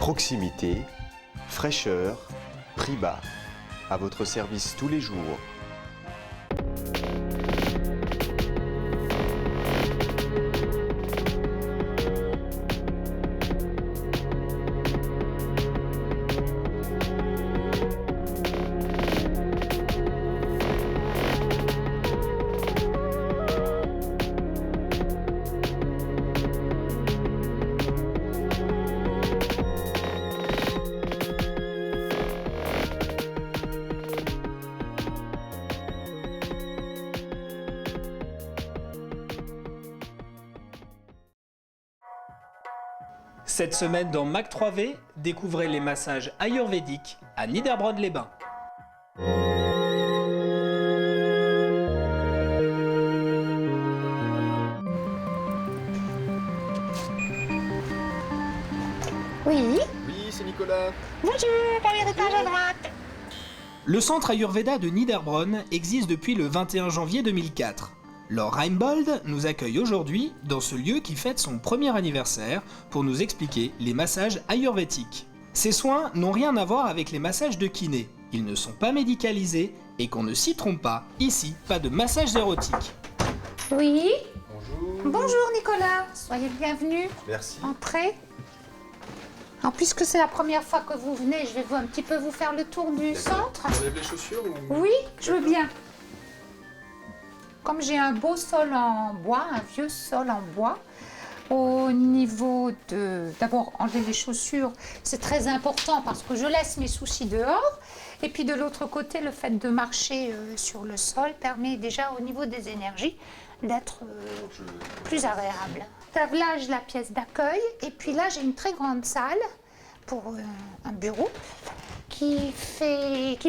Proximité, fraîcheur, prix bas. À votre service tous les jours. Cette semaine dans Mac 3V, découvrez les massages ayurvédiques à Niederbronn-les-Bains. Oui. Oui, c'est Nicolas. Bonjour, premier étage à droite. Le centre Ayurveda de Niederbronn existe depuis le 21 janvier 2004. Laure Reinbold nous accueille aujourd'hui dans ce lieu qui fête son premier anniversaire pour nous expliquer les massages ayurvédiques. Ces soins n'ont rien à voir avec les massages de kiné. Ils ne sont pas médicalisés et qu'on ne s'y trompe pas, ici, pas de massages érotiques. Oui. Bonjour. Bonjour Nicolas, soyez le bienvenu. Merci. Entrez. Alors, puisque c'est la première fois que vous venez, je vais un petit peu vous faire le tour du centre. On enlève les chaussures ou... Oui, je veux bien. Comme j'ai un beau sol en bois, un vieux sol en bois, au niveau de... D'abord, enlever les chaussures, c'est très important parce que je laisse mes soucis dehors. Et puis de l'autre côté, le fait de marcher sur le sol permet déjà au niveau des énergies d'être plus agréable. Tablage, la pièce d'accueil. Et puis là, j'ai une très grande salle pour un bureau qui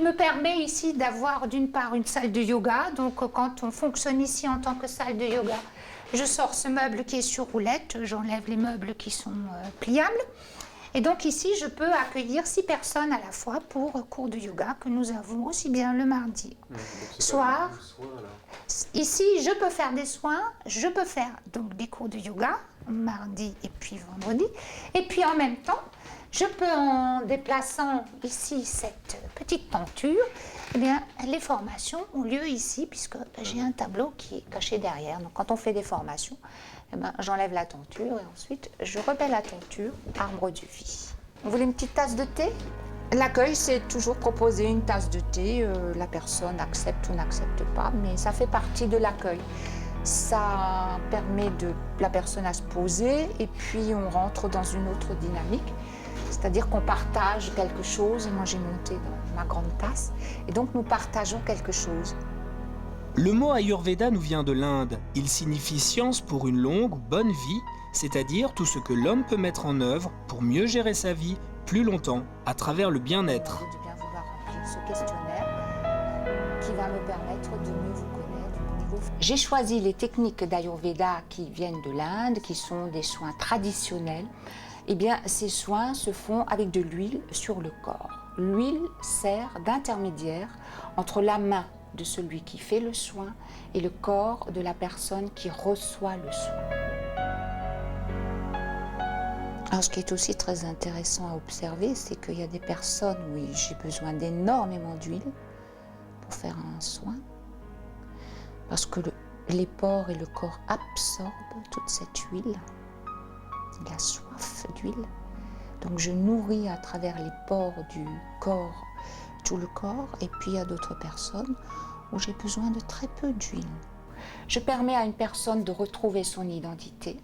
me permet ici d'avoir d'une part une salle de yoga. Donc quand on fonctionne ici en tant que salle de yoga, je sors ce meuble qui est sur roulette, j'enlève les meubles qui sont pliables. Et donc ici, je peux accueillir 6 personnes à la fois pour cours de yoga que nous avons aussi bien le mardi soir. Ici, je peux faire des soins, je peux faire donc des cours de yoga mardi et puis vendredi. Et puis en même temps, je peux, en déplaçant ici cette petite tenture, eh bien, les formations ont lieu ici, puisque j'ai un tableau qui est caché derrière. Donc, quand on fait des formations, eh bien, j'enlève la tenture et ensuite, je remets la tenture, arbre de vie. Vous voulez une petite tasse de thé? L'accueil, c'est toujours proposer une tasse de thé. La personne accepte ou n'accepte pas, mais ça fait partie de l'accueil. Ça permet de la personne à se poser et puis on rentre dans une autre dynamique. C'est-à-dire qu'on partage quelque chose, et moi j'ai monté dans ma grande tasse, et donc nous partageons quelque chose. Le mot Ayurveda nous vient de l'Inde. Il signifie science pour une longue ou bonne vie, c'est-à-dire tout ce que l'homme peut mettre en œuvre pour mieux gérer sa vie plus longtemps à travers le bien-être. J'ai bien vouloir remplir ce questionnaire qui va me permettre de mieux vous connaître au niveau. J'ai choisi les techniques d'Ayurveda qui viennent de l'Inde, qui sont des soins traditionnels. Eh bien, ces soins se font avec de l'huile sur le corps. L'huile sert d'intermédiaire entre la main de celui qui fait le soin et le corps de la personne qui reçoit le soin. Alors, ce qui est aussi très intéressant à observer, c'est qu'il y a des personnes où j'ai besoin d'énormément d'huile pour faire un soin, parce que les pores et le corps absorbent toute cette huile. Il a soif d'huile. Donc je nourris à travers les pores du corps, tout le corps, et puis il y a d'autres personnes où j'ai besoin de très peu d'huile. Je permets à une personne de retrouver son identité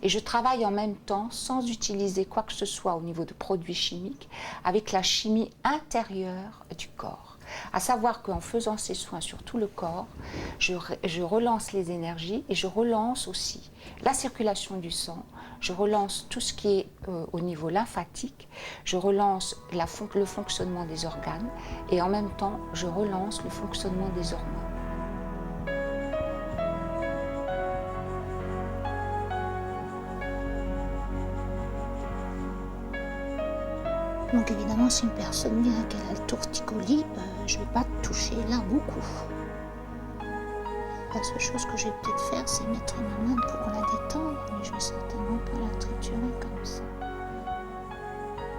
et je travaille en même temps sans utiliser quoi que ce soit au niveau de produits chimiques avec la chimie intérieure du corps. À savoir qu'en faisant ces soins sur tout le corps, je relance les énergies et je relance aussi la circulation du sang, je relance tout ce qui est au niveau lymphatique, je relance le fonctionnement des organes et en même temps, je relance le fonctionnement des hormones. Donc évidemment, si une personne vient qu'elle a le torticolis, je ne vais pas toucher là beaucoup. La seule chose que je vais peut-être faire, c'est mettre ma main pour la détendre, mais je ne vais certainement pas la triturer comme ça.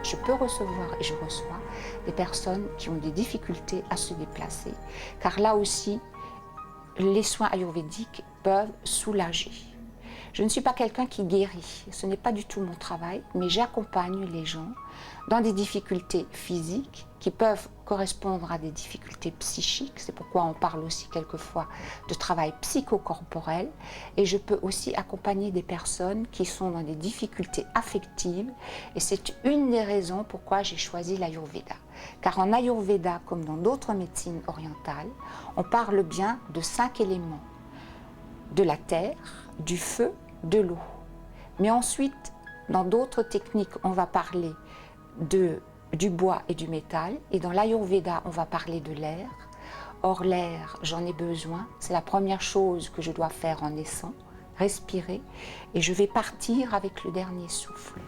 Je peux recevoir, et je reçois, des personnes qui ont des difficultés à se déplacer. Car là aussi, les soins ayurvédiques peuvent soulager. Je ne suis pas quelqu'un qui guérit, ce n'est pas du tout mon travail, mais j'accompagne les gens dans des difficultés physiques qui peuvent correspondre à des difficultés psychiques. C'est pourquoi on parle aussi quelquefois de travail psychocorporel. Et je peux aussi accompagner des personnes qui sont dans des difficultés affectives. Et c'est une des raisons pourquoi j'ai choisi l'Ayurveda. Car en Ayurveda, comme dans d'autres médecines orientales, on parle bien de 5 éléments. De la terre, du feu, de l'eau. Mais ensuite, dans d'autres techniques, on va parler du bois et du métal. Et dans l'Ayurveda, on va parler de l'air. Or, l'air, j'en ai besoin. C'est la première chose que je dois faire en naissant, respirer. Et je vais partir avec le dernier souffle.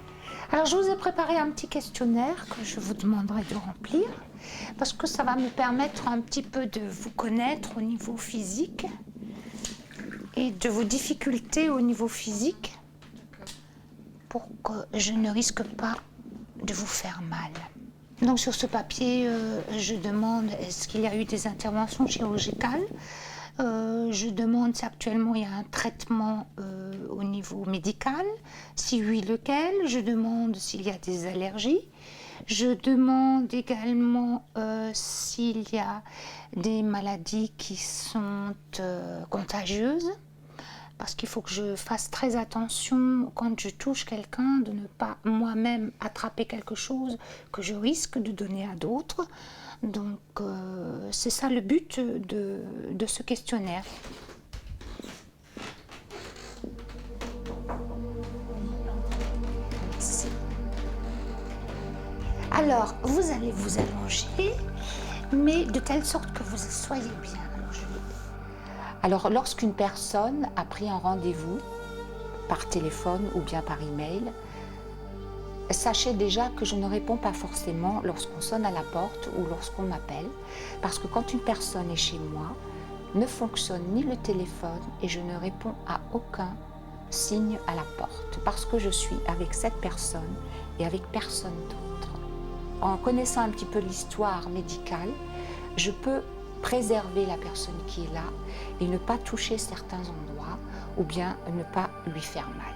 Alors, je vous ai préparé un petit questionnaire que je vous demanderai de remplir, parce que ça va me permettre un petit peu de vous connaître au niveau physique et de vos difficultés au niveau physique, pour que je ne risque pas de vous faire mal. Donc sur ce papier, je demande est-ce qu'il y a eu des interventions chirurgicales. Je demande si actuellement il y a un traitement au niveau médical, si oui, lequel. Je demande s'il y a des allergies. Je demande également s'il y a des maladies qui sont contagieuses. Parce qu'il faut que je fasse très attention quand je touche quelqu'un de ne pas moi-même attraper quelque chose que je risque de donner à d'autres. Donc c'est ça le but de ce questionnaire. Alors, vous allez vous allonger, mais de telle sorte que vous soyez bien. Alors, lorsqu'une personne a pris un rendez-vous par téléphone ou bien par email, sachez déjà que je ne réponds pas forcément lorsqu'on sonne à la porte ou lorsqu'on m'appelle, parce que quand une personne est chez moi, ne fonctionne ni le téléphone et je ne réponds à aucun signe à la porte, parce que je suis avec cette personne et avec personne d'autre. En connaissant un petit peu l'histoire médicale, je peux préserver la personne qui est là et ne pas toucher certains endroits ou bien ne pas lui faire mal.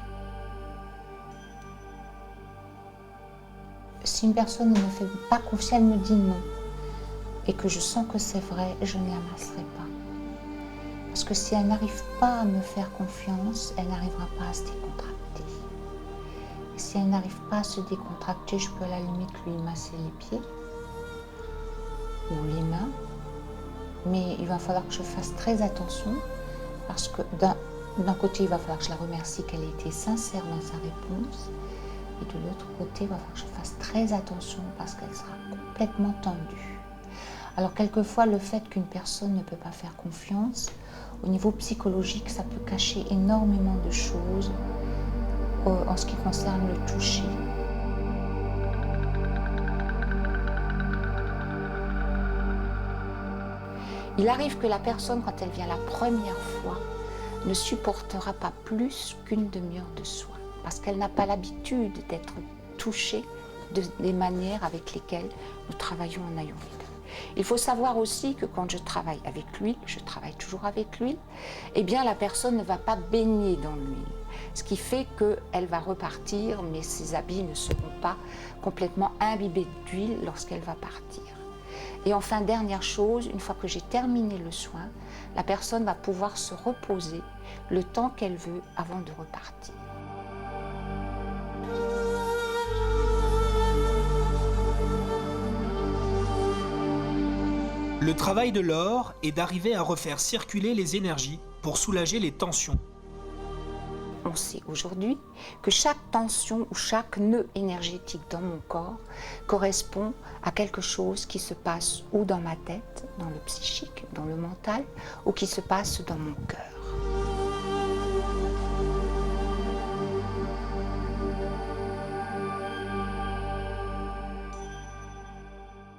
Si une personne ne me fait pas confiance, elle me dit non et que je sens que c'est vrai, je ne la masserai pas. Parce que si elle n'arrive pas à me faire confiance, elle n'arrivera pas à se décontracter. Et si elle n'arrive pas à se décontracter, je peux à la limite lui masser les pieds ou les mains. Mais il va falloir que je fasse très attention parce que d'un côté, il va falloir que je la remercie qu'elle ait été sincère dans sa réponse. Et de l'autre côté, il va falloir que je fasse très attention parce qu'elle sera complètement tendue. Alors quelquefois, le fait qu'une personne ne peut pas faire confiance, au niveau psychologique, ça peut cacher énormément de choses en ce qui concerne le toucher. Il arrive que la personne, quand elle vient la première fois, ne supportera pas plus qu'une demi-heure de soin, parce qu'elle n'a pas l'habitude d'être touchée des manières avec lesquelles nous travaillons en Ayurveda. Il faut savoir aussi que quand je travaille avec l'huile, je travaille toujours avec l'huile, eh bien la personne ne va pas baigner dans l'huile, ce qui fait qu'elle va repartir, mais ses habits ne seront pas complètement imbibés d'huile lorsqu'elle va partir. Et enfin, dernière chose, une fois que j'ai terminé le soin, la personne va pouvoir se reposer le temps qu'elle veut avant de repartir. Le travail de l'or est d'arriver à refaire circuler les énergies pour soulager les tensions. On sait aujourd'hui que chaque tension ou chaque nœud énergétique dans mon corps correspond à quelque chose qui se passe ou dans ma tête, dans le psychique, dans le mental, ou qui se passe dans mon cœur.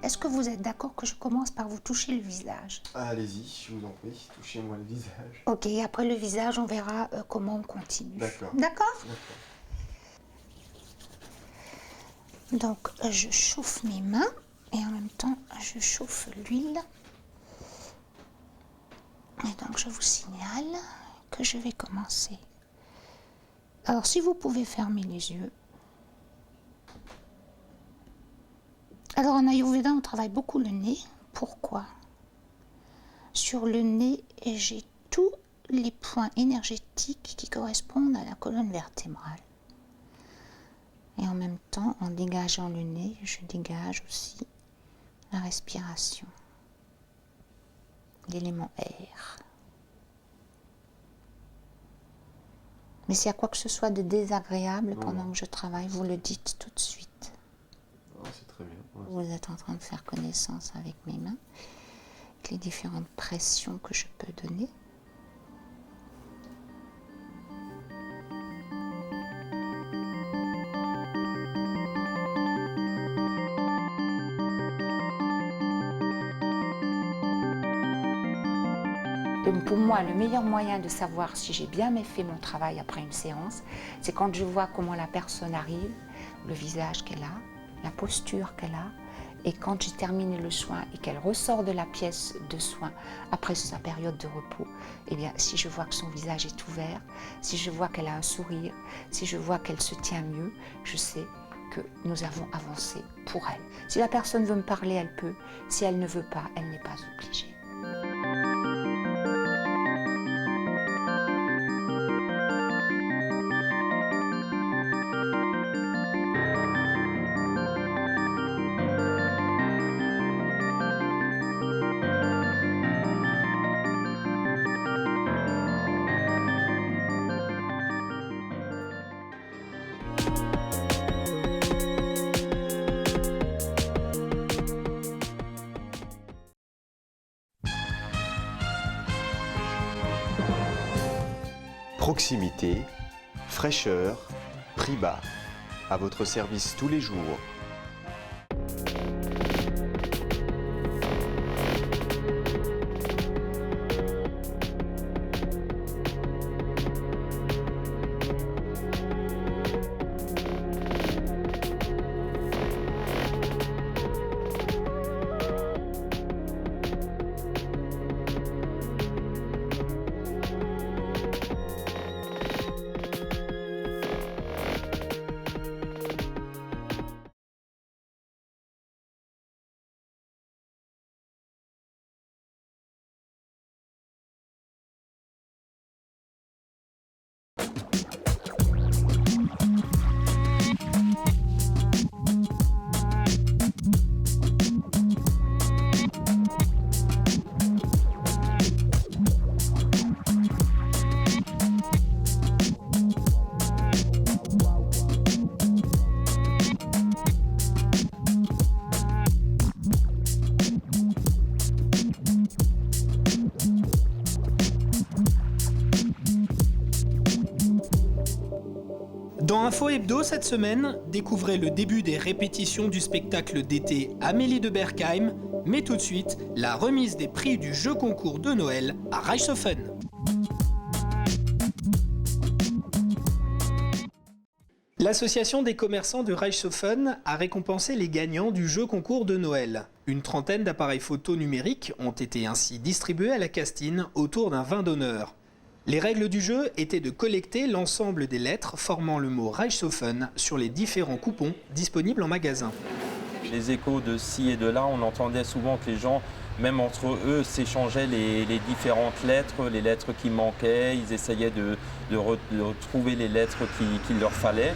Est-ce que vous êtes d'accord que je commence par vous toucher le visage? Allez-y, je vous en prie, touchez-moi le visage. Ok, après le visage, on verra comment on continue. D'accord. D'accord? Donc je chauffe mes mains et en même temps je chauffe l'huile. Et donc je vous signale que je vais commencer. Alors si vous pouvez fermer les yeux. Alors en Ayurveda on travaille beaucoup le nez. Pourquoi? Sur le nez j'ai tous les points énergétiques qui correspondent à la colonne vertébrale. Et en même temps, en dégageant le nez, je dégage aussi la respiration, l'élément air. Mais s'il y a quoi que ce soit de désagréable pendant que je travaille, vous le dites tout de suite. Oh, c'est très bien. Ouais. Vous êtes en train de faire connaissance avec mes mains, avec les différentes pressions que je peux donner. Pour moi, le meilleur moyen de savoir si j'ai bien fait mon travail après une séance, c'est quand je vois comment la personne arrive, le visage qu'elle a, la posture qu'elle a, et quand j'ai terminé le soin et qu'elle ressort de la pièce de soin après sa période de repos, eh bien, si je vois que son visage est ouvert, si je vois qu'elle a un sourire, si je vois qu'elle se tient mieux, je sais que nous avons avancé pour elle. Si la personne veut me parler, elle peut. Si elle ne veut pas, elle n'est pas obligée. Proximité, fraîcheur, prix bas. À votre service tous les jours. Dans Info Hebdo cette semaine, découvrez le début des répétitions du spectacle d'été Amélie de Berkheim, mais tout de suite, la remise des prix du jeu concours de Noël à Reichshofen. L'association des commerçants de Reichshofen a récompensé les gagnants du jeu concours de Noël. Une trentaine d'appareils photo numériques ont été ainsi distribués à la castine autour d'un vin d'honneur. Les règles du jeu étaient de collecter l'ensemble des lettres formant le mot Reichshofen sur les différents coupons disponibles en magasin. Les échos de ci et de là, on entendait souvent que les gens, même entre eux, s'échangeaient les différentes lettres, les lettres qui manquaient, ils essayaient de retrouver les lettres qu'il leur fallait.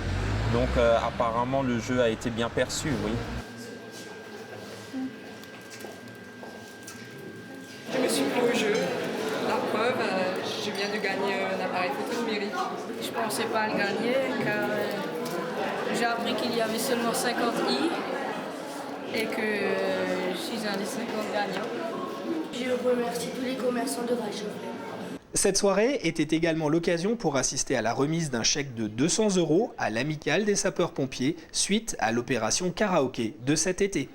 Donc apparemment le jeu a été bien perçu, oui. Je me suis pris au jeu. La preuve, je viens de gagner un appareil photo numérique. Je ne pensais pas le gagner car j'ai appris qu'il y avait seulement 50 i et que je suis un des 50 gagnants. Je remercie tous les commerçants de Reichshofen. Cette soirée était également l'occasion pour assister à la remise d'un chèque de 200 € à l'Amicale des sapeurs-pompiers suite à l'opération karaoké de cet été.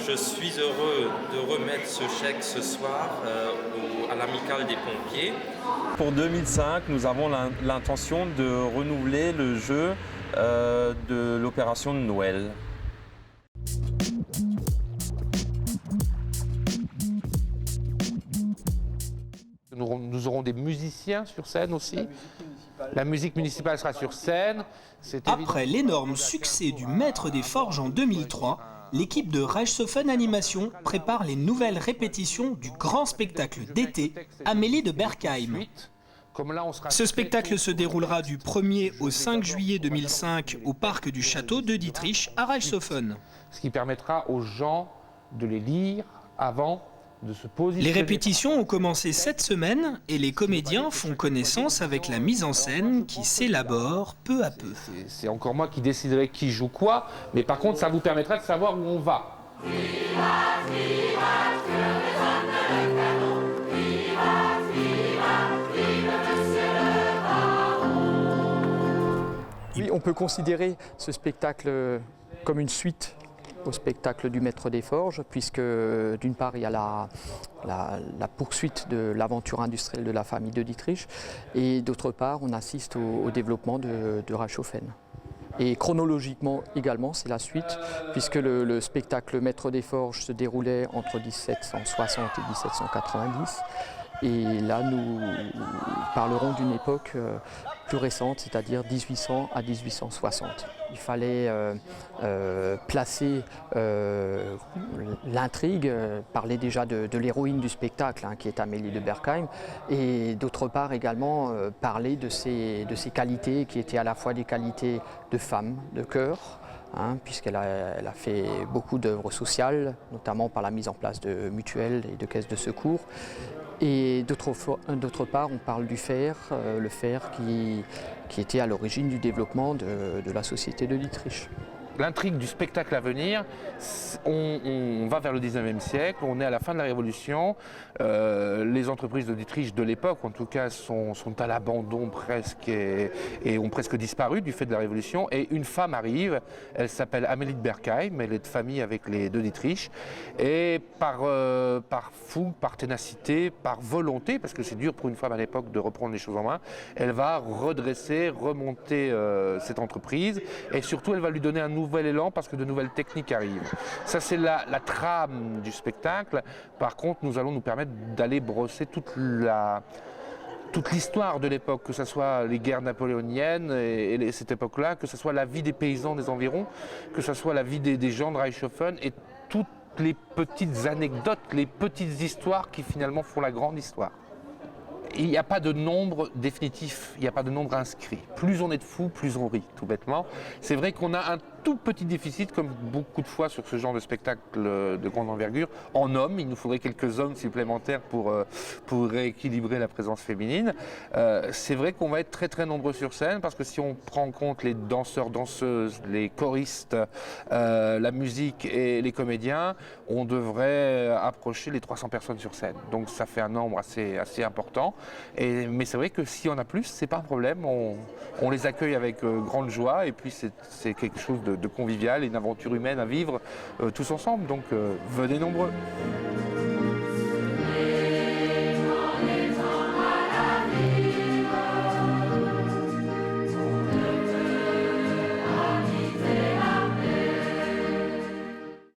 Je suis heureux de remettre ce chèque ce soir à l'Amicale des Pompiers. Pour 2005, nous avons l'intention de renouveler le jeu de l'opération de Noël. Nous aurons des musiciens sur scène aussi. La musique municipale sera sur scène. Après l'énorme succès du Maître des Forges en 2003, l'équipe de Reichshofen Animation prépare les nouvelles répétitions du grand spectacle d'été Amélie de Berkheim. Ce spectacle se déroulera du 1er au 5 juillet 2005 au parc du château de Dietrich à Reichshofen. Ce qui permettra aux gens de les lire avant de se positionner. Les répétitions ont commencé cette semaine et les comédiens font connaissance avec la mise en scène qui s'élabore peu à peu. C'est encore moi qui déciderai qui joue quoi, mais par contre ça vous permettra de savoir où on va. Oui, on peut considérer ce spectacle comme une suite au spectacle du Maître des Forges, puisque d'une part il y a la poursuite de l'aventure industrielle de la famille de Dietrich, et d'autre part on assiste au développement de Reichshofen. Et chronologiquement également c'est la suite, puisque le spectacle Maître des Forges se déroulait entre 1760 et 1790. Et là, nous parlerons d'une époque plus récente, c'est-à-dire 1800 à 1860. Il fallait placer l'intrigue, parler déjà de l'héroïne du spectacle, qui est Amélie de Berkheim, et d'autre part également parler de ses qualités qui étaient à la fois des qualités de femme, de cœur, puisqu'elle a fait beaucoup d'œuvres sociales, notamment par la mise en place de mutuelles et de caisses de secours. Et d'autre part, on parle du fer, le fer qui était à l'origine du développement de la société de Dietrich. L'intrigue du spectacle à venir, on va vers le 19e siècle, on est à la fin de la Révolution. Les entreprises de Dietrich de l'époque, en tout cas, sont à l'abandon presque et ont presque disparu du fait de la Révolution. Et une femme arrive, elle s'appelle Amélie de Berkheim, elle est de famille avec les deux Dietrich. Et par fougue, par ténacité, par volonté, parce que c'est dur pour une femme à l'époque de reprendre les choses en main, elle va redresser, remonter cette entreprise et surtout elle va lui donner un nouvel élan parce que de nouvelles techniques arrivent. Ça c'est la trame du spectacle. Par contre, nous allons nous permettre d'aller brosser toute l'histoire de l'époque, que ce soit les guerres napoléoniennes et cette époque-là, que ce soit la vie des paysans des environs, que ce soit la vie des gens de Reichshofen et toutes les petites anecdotes, les petites histoires qui finalement font la grande histoire. Il n'y a pas de nombre définitif, il n'y a pas de nombre inscrit. Plus on est de fous, plus on rit, tout bêtement. C'est vrai qu'on a un tout petit déficit, comme beaucoup de fois sur ce genre de spectacle de grande envergure, en hommes. Il nous faudrait quelques hommes supplémentaires pour rééquilibrer la présence féminine. C'est vrai qu'on va être très très nombreux sur scène, parce que si on prend en compte les danseurs, danseuses, les choristes, la musique et les comédiens, on devrait approcher les 300 personnes sur scène. Donc ça fait un nombre assez important. Mais c'est vrai que si on a plus, c'est pas un problème, on les accueille avec grande joie et puis c'est quelque chose de convivial, une aventure humaine à vivre tous ensemble, donc venez nombreux.